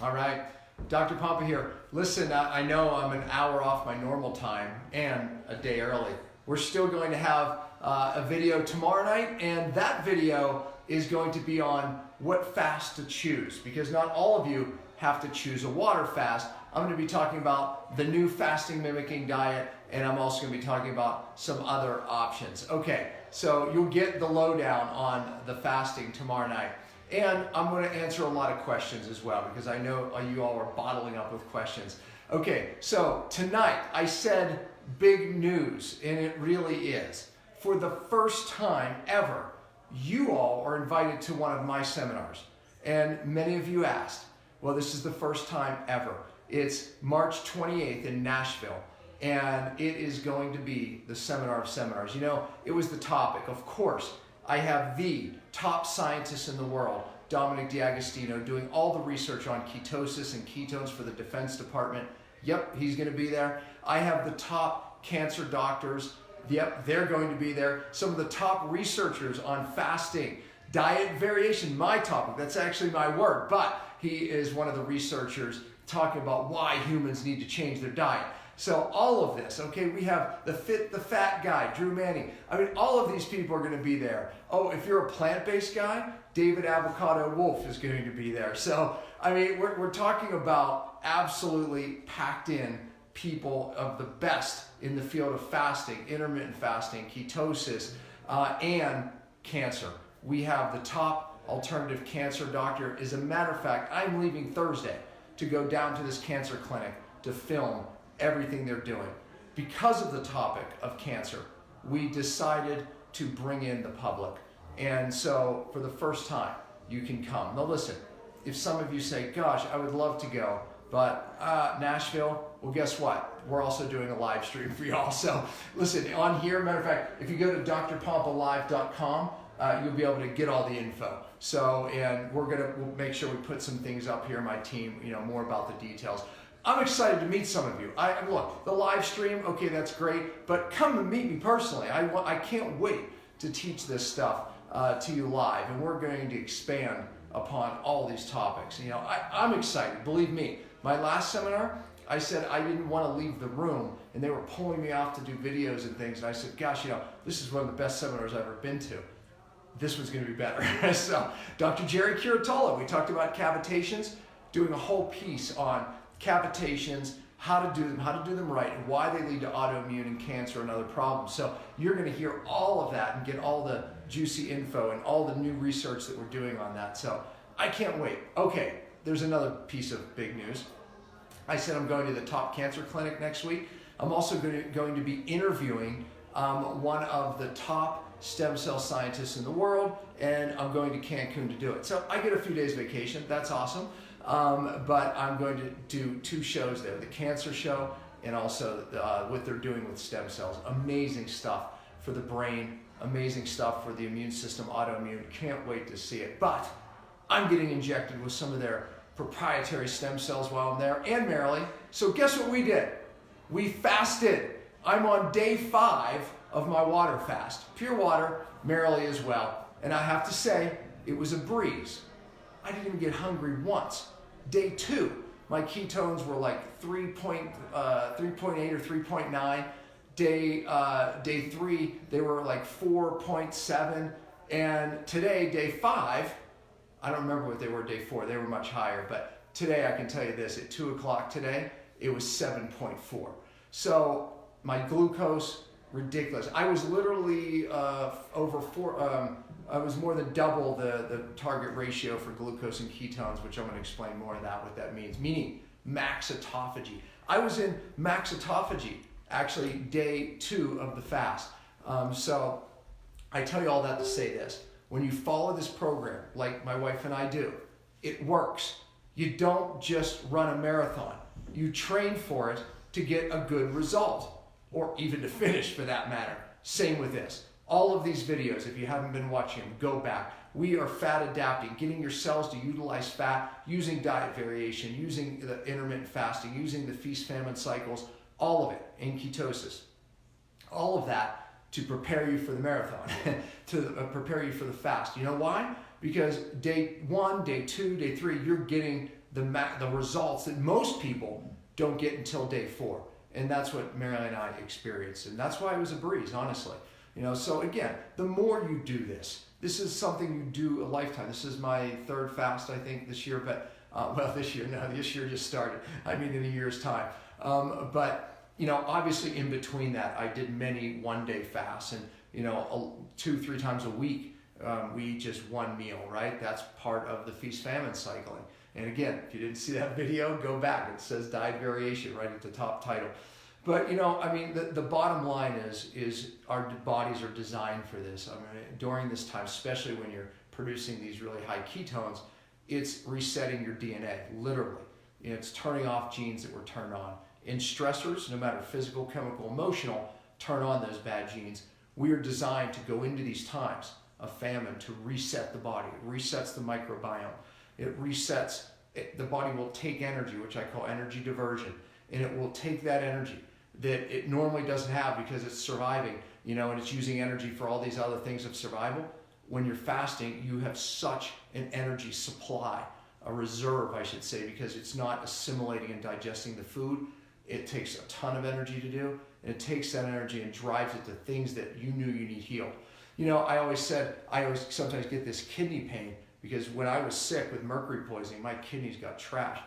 All right, Dr. Pompa here. Listen, I know I'm an hour off my normal time and a day early. We're still going to have a video tomorrow night, and that video is going to be on what fast to choose, because not all of you have to choose a water fast. I'm going to be talking about the new fasting mimicking diet, and I'm also going to be talking about some other options. Okay, so you'll get the lowdown on the fasting tomorrow night. And I'm going to answer a lot of questions as well, because I know you all are bottling up with questions. Okay, so tonight I said big news, and it really is. For the first time ever, you all are invited to one of my seminars. And many of you asked, well, this is the first time ever. It's March 28th in Nashville, and it is going to be the seminar of seminars. You know, it was the topic, of course. I have the top scientist in the world, Dominic D'Agostino, doing all the research on ketosis and ketones for the Defense Department. Yep, he's going to be there. I have the top cancer doctors. Yep, they're going to be there. Some of the top researchers on fasting, diet variation, my topic. That's actually my work, but he is one of the researchers talking about why humans need to change their diet. So all of this, okay, we have the Fit the Fat guy, Drew Manning. I mean, all of these people are going to be there. Oh, if you're a plant-based guy, David Avocado Wolf is going to be there. So, I mean, we're talking about absolutely packed in people of the best in the field of fasting, intermittent fasting, ketosis, and cancer. We have the top alternative cancer doctor. As a matter of fact, I'm leaving Thursday to go down to this cancer clinic to film everything they're doing. Because of the topic of cancer, we decided to bring in the public. And so for the first time, you can come. Now listen, if some of you say, gosh, I would love to go, but Nashville, well, guess what? We're also doing a live stream for y'all. So listen, on here, matter of fact, if you go to drpompalive.com, you'll be able to get all the info. So, and we'll make sure we put some things up here, my team, more about the details. I'm excited to meet some of you. Look, the live stream, okay, that's great, but come and meet me personally. I can't wait to teach this stuff to you live, and we're going to expand upon all these topics. I'm excited, believe me. My last seminar, I said I didn't want to leave the room, and they were pulling me off to do videos and things, and I said, gosh, this is one of the best seminars I've ever been to. This one's going to be better. So, Dr. Jerry Curatola, we talked about cavitations, doing a whole piece on cavitations, how to do them right, and why they lead to autoimmune and cancer and other problems. So you're going to hear all of that and get all the juicy info and all the new research that we're doing on that. So I can't wait. Okay, there's another piece of big news. I said I'm going to the top cancer clinic next week. I'm also going to be interviewing one of the top stem cell scientists in the world, and I'm going to Cancun to do it. So I get a few days vacation. That's awesome. But I'm going to do two shows there, the cancer show and also what they're doing with stem cells. Amazing stuff for the brain, amazing stuff for the immune system, autoimmune. Can't wait to see it. But I'm getting injected with some of their proprietary stem cells while I'm there, and Marilee. So guess what we did? We fasted. I'm on day 5 of my water fast. Pure water, Marilee as well. And I have to say, it was a breeze. I didn't even get hungry once. Day 2, my ketones were like 3.8 or 3.9. Day 3, they were like 4.7. And today, day 5, I don't remember what they were day 4. They were much higher. But today, I can tell you this, at 2 o'clock today, it was 7.4. So my glucose, ridiculous. I was literally over 4... I was more than double the target ratio for glucose and ketones, which I'm going to explain more of that, what that means, meaning max autophagy. I was in max autophagy, actually, day 2 of the fast. So I tell you all that to say this. When you follow this program, like my wife and I do, it works. You don't just run a marathon. You train for it to get a good result, or even to finish for that matter. Same with this. All of these videos, if you haven't been watching them, go back. We are fat adapting, getting your cells to utilize fat, using diet variation, using the intermittent fasting, using the feast-famine cycles, all of it in ketosis. All of that to prepare you for the marathon, to prepare you for the fast. You know why? Because day 1, day 2, day 3, you're getting the results that most people don't get until day 4. And that's what Marilyn and I experienced. And that's why it was a breeze, honestly. So again, the more you do this is something you do a lifetime. This is my 3rd fast, I think, this year. But, this year just started. I mean, in a year's time. But obviously in between that, I did many one-day fasts. And, 2-3 times a week, we eat just one meal, right? That's part of the feast-famine cycling. And again, if you didn't see that video, go back. It says diet variation right at the top title. But the bottom line is our bodies are designed for this. During this time, especially when you're producing these really high ketones, it's resetting your DNA, literally. It's turning off genes that were turned on. And stressors, no matter physical, chemical, emotional, turn on those bad genes. We are designed to go into these times of famine to reset the body. It resets the microbiome. It resets, the body will take energy, which I call energy diversion, and it will take that energy that it normally doesn't have because it's surviving, and it's using energy for all these other things of survival. When you're fasting, you have such an energy supply, a reserve, I should say, because it's not assimilating and digesting the food. It takes a ton of energy to do, and it takes that energy and drives it to things that you knew you need healed. I always sometimes get this kidney pain because when I was sick with mercury poisoning, my kidneys got trashed.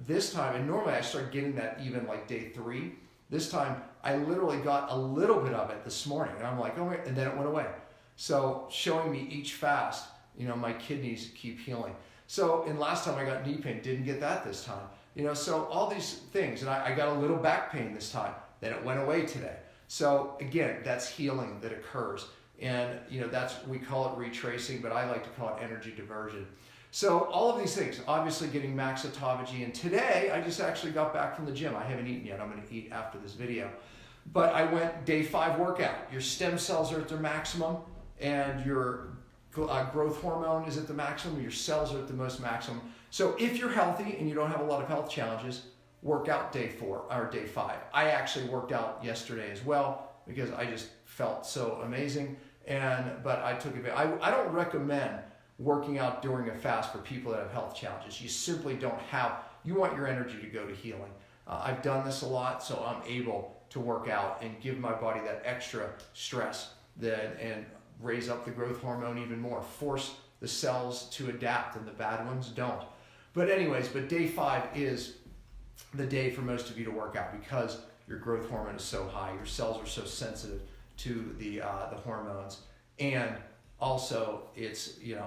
This time, and normally I start getting that even like day 3. This time, I literally got a little bit of it this morning, and I'm like, oh, and then it went away. So showing me each fast, my kidneys keep healing. So, and last time I got knee pain, didn't get that this time. So all these things, and I got a little back pain this time, then it went away today. So again, that's healing that occurs. And we call it retracing, but I like to call it energy diversion. So all of these things, obviously getting max autophagy. And today, I just actually got back from the gym. I haven't eaten yet. I'm going to eat after this video. But I went day 5 workout. Your stem cells are at their maximum, and your growth hormone is at the maximum. Your cells are at the most maximum. So if you're healthy and you don't have a lot of health challenges, work out day 4 or day 5. I actually worked out yesterday as well because I just felt so amazing. But I took advantage. I don't recommend working out during a fast for people that have health challenges. You simply don't have, you want your energy to go to healing. I've done this a lot, so I'm able to work out and give my body that extra stress and raise up the growth hormone even more, force the cells to adapt, and the bad ones don't. But day 5 is the day for most of you to work out because your growth hormone is so high, your cells are so sensitive to the hormones, and also it's you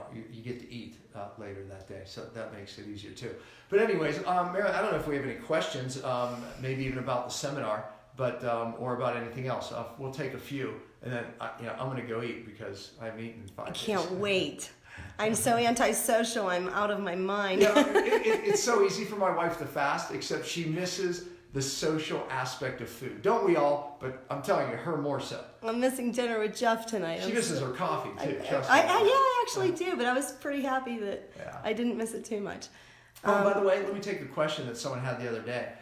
get to eat later that day, so that makes it easier too. But Mary, I don't know if we have any questions, maybe even about the seminar, but or about anything else. We'll take a few, and then I'm going to go eat because I haven't eaten in 5 days. I can't wait. I'm so antisocial. I'm out of my mind. It's so easy for my wife to fast, except she misses the social aspect of food. Don't we all? But I'm telling you, her more so. I'm missing dinner with Jeff tonight. She misses her coffee too. I actually do, but I was pretty happy that I didn't miss it too much. Oh, by the way, let me take the question that someone had the other day.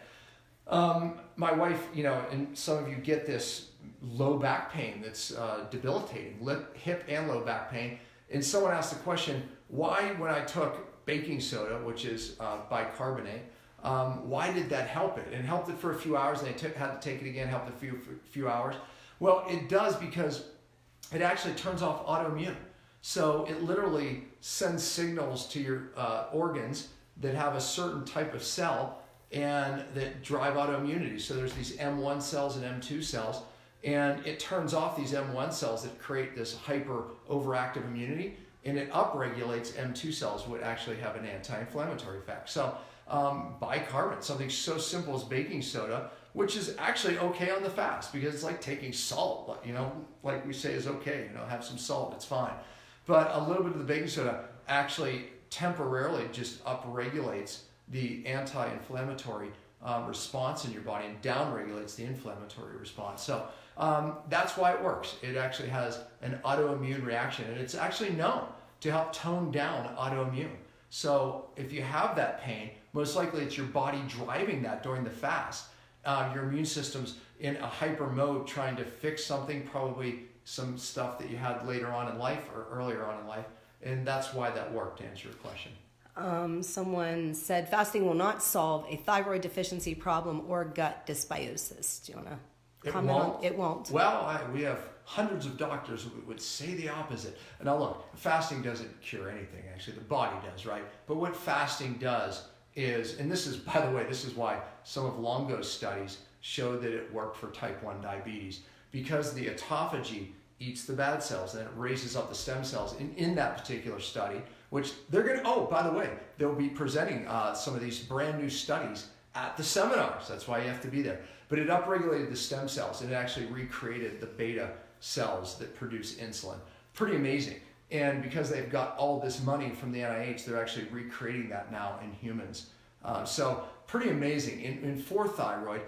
My wife, and some of you get this low back pain that's debilitating, hip and low back pain. And someone asked the question, why when I took baking soda, which is bicarbonate, why did that help it? And it helped it for a few hours, and they had to take it again, helped a few hours. Well, it does because it actually turns off autoimmune. So it literally sends signals to your organs that have a certain type of cell and that drive autoimmunity. So there's these M1 cells and M2 cells, and it turns off these M1 cells that create this hyper overactive immunity, and it upregulates M2 cells, which actually have an anti-inflammatory effect. So bicarbonate, something so simple as baking soda, which is actually okay on the fast because it's like taking salt, like we say is okay, have some salt, it's fine. But a little bit of the baking soda actually temporarily just upregulates the anti-inflammatory response in your body and downregulates the inflammatory response. So that's why it works. It actually has an autoimmune reaction, and it's actually known to help tone down autoimmune. So if you have that pain, most likely it's your body driving that during the fast. Your immune system's in a hyper mode trying to fix something, probably some stuff that you had later on in life or earlier on in life. And that's why that worked, to answer your question. Someone said fasting will not solve a thyroid deficiency problem or gut dysbiosis. Do you want to comment on it? Won't. Well, we have hundreds of doctors who would say the opposite. Now look, fasting doesn't cure anything, actually. The body does, right? But what fasting does is, and this is, by the way, this is why some of Longo's studies showed that it worked for type 1 diabetes, because the autophagy eats the bad cells and it raises up the stem cells in that particular study, which they're going to, oh, by the way, they'll be presenting some of these brand new studies at the seminars. That's why you have to be there. But it upregulated the stem cells and it actually recreated the beta cells that produce insulin. Pretty amazing. And because they've got all this money from the NIH, they're actually recreating that now in humans. So pretty amazing. In for thyroid,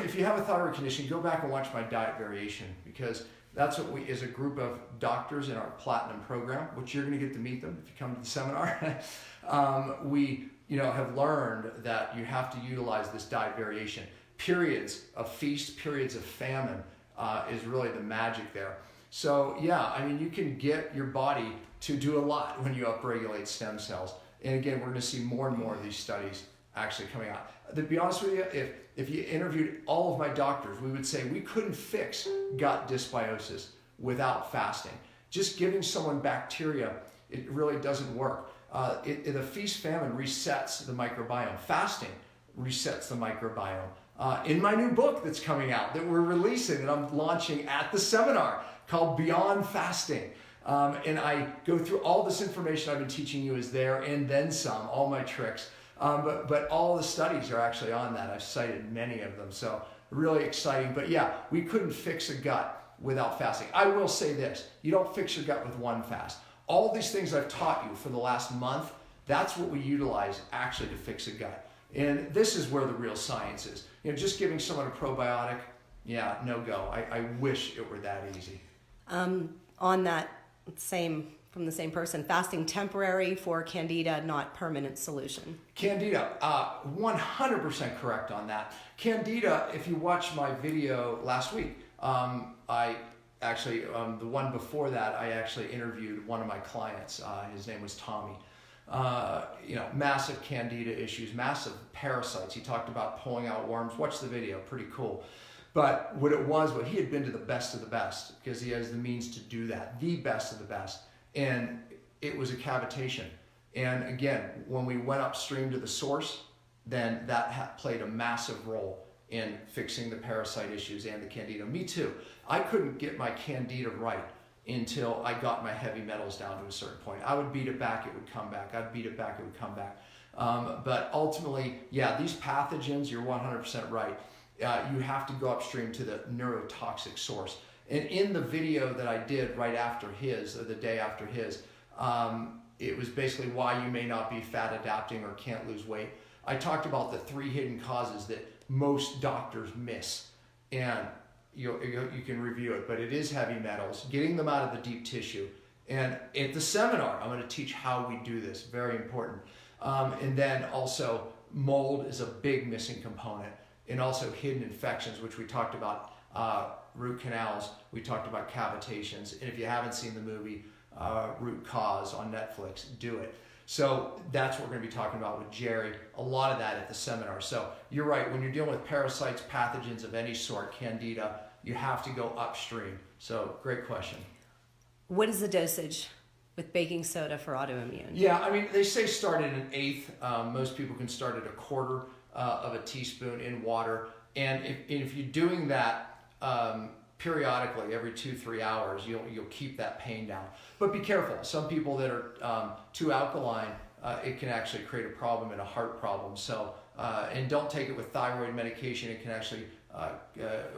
if you have a thyroid condition, go back and watch my diet variation, because that's what we, as a group of doctors in our Platinum program, which you're going to get to meet them if you come to the seminar, we have learned that you have to utilize this diet variation. Periods of feast, periods of famine is really the magic there. So yeah, I mean, you can get your body to do a lot when you upregulate stem cells. And again, we're going to see more and more of these studies actually coming out. To be honest with you, if you interviewed all of my doctors, we would say we couldn't fix gut dysbiosis without fasting. Just giving someone bacteria, it really doesn't work. The feast famine resets the microbiome. Fasting resets the microbiome. In my new book that's coming out, that we're releasing, that I'm launching at the seminar, called Beyond Fasting. And I go through all this information I've been teaching you is there, and then some, all my tricks. But all the studies are actually on that. I've cited many of them, so really exciting. But yeah, we couldn't fix a gut without fasting. I will say this, you don't fix your gut with one fast. All these things I've taught you for the last month, that's what we utilize actually to fix a gut. And this is where the real science is. Just giving someone a probiotic, yeah, no go. I wish it were that easy. On that from the same person, fasting temporary for candida, not permanent solution. Candida, 100% correct on that. Candida, if you watch my video last week, I actually, the one before that, I actually interviewed one of my clients. His name was Tommy. Massive candida issues, massive parasites. He talked about pulling out worms. Watch the video, pretty cool. But what he had been to the best of the best, because he has the means to do that, the best of the best. And it was a cavitation. And again, when we went upstream to the source, then that played a massive role in fixing the parasite issues and the candida. Me too. I couldn't get my candida right until I got my heavy metals down to a certain point. I would beat it back, it would come back. I'd beat it back, it would come back. But ultimately, yeah, these pathogens, you're 100% right. You have to go upstream to the neurotoxic source. And in the video that I did right after his, or the day after his, it was basically why you may not be fat adapting or can't lose weight. I talked about the 3 hidden causes that most doctors miss. And you can review it, but it is heavy metals, getting them out of the deep tissue. And at the seminar, I'm going to teach how we do this, very important. And then also mold is a big missing component. And also hidden infections, which we talked about, root canals, we talked about cavitations. And if you haven't seen the movie Root Cause on Netflix, do it. So that's what we're going to be talking about with Jerry, a lot of that at the seminar. So you're right, when you're dealing with parasites, pathogens of any sort, candida, you have to go upstream. So great question. What is the dosage with baking soda for autoimmune? Yeah, I mean, they say start at 1/8. Most people can start at 1/4 of a teaspoon in water. And if you're doing that periodically, every 2-3 hours, you'll keep that pain down. But be careful. Some people that are too alkaline, it can actually create a problem and a heart problem. So, and don't take it with thyroid medication. It can actually,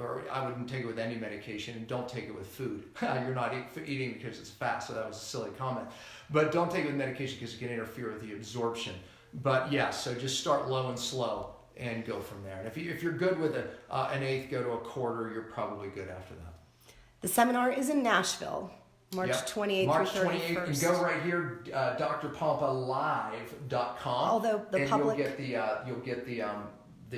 or I wouldn't take it with any medication, and don't take it with food. You're not eating because it's fast, so that was a silly comment. But don't take it with medication because it can interfere with the absorption. But yeah, so just start low and slow and go from there. And if you're good with an 1/8, go to 1/4, you're probably good after that. The seminar is in Nashville, March 28th March through 28th. 31st. And go right here, drpompalive.com. Although the and public... you'll get the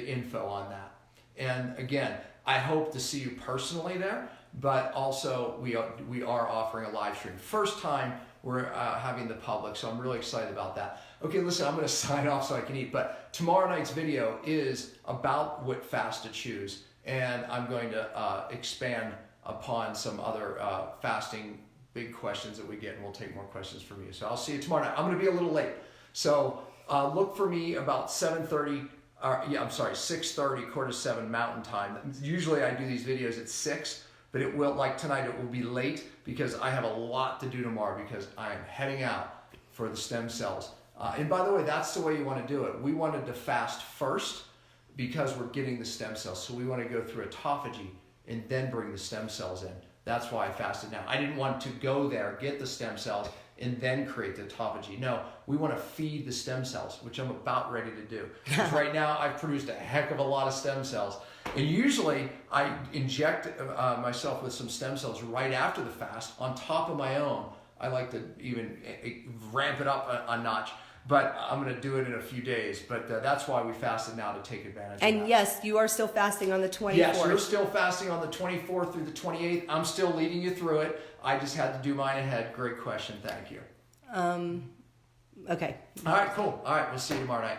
info on that. And again, I hope to see you personally there, but also we are offering a live stream. First time we're having the public, so I'm really excited about that. Okay, listen, I'm going to sign off so I can eat. But tomorrow night's video is about what fast to choose. And I'm going to expand upon some other fasting big questions that we get, and we'll take more questions from you. So I'll see you tomorrow night. I'm going to be a little late. So look for me about 6:30, 6:30, 6:45 Mountain Time. Usually I do these videos at 6, but it will, like tonight, it will be late because I have a lot to do tomorrow because I am heading out for the stem cells. And by the way, that's the way you want to do it. We wanted to fast first because we're getting the stem cells. So we want to go through autophagy and then bring the stem cells in. That's why I fasted now. I didn't want to go there, get the stem cells, and then create the autophagy. No, we want to feed the stem cells, which I'm about ready to do. Because right now I've produced a heck of a lot of stem cells. And usually I inject myself with some stem cells right after the fast on top of my own. I like to even ramp it up a notch. But I'm going to do it in a few days. But that's why we fasted now, to take advantage of that. And yes, you are still fasting on the 24th. Yes, you're still fasting on the 24th through the 28th. I'm still leading you through it. I just had to do mine ahead. Great question. Thank you. Okay. All right, cool. All right, we'll see you tomorrow night.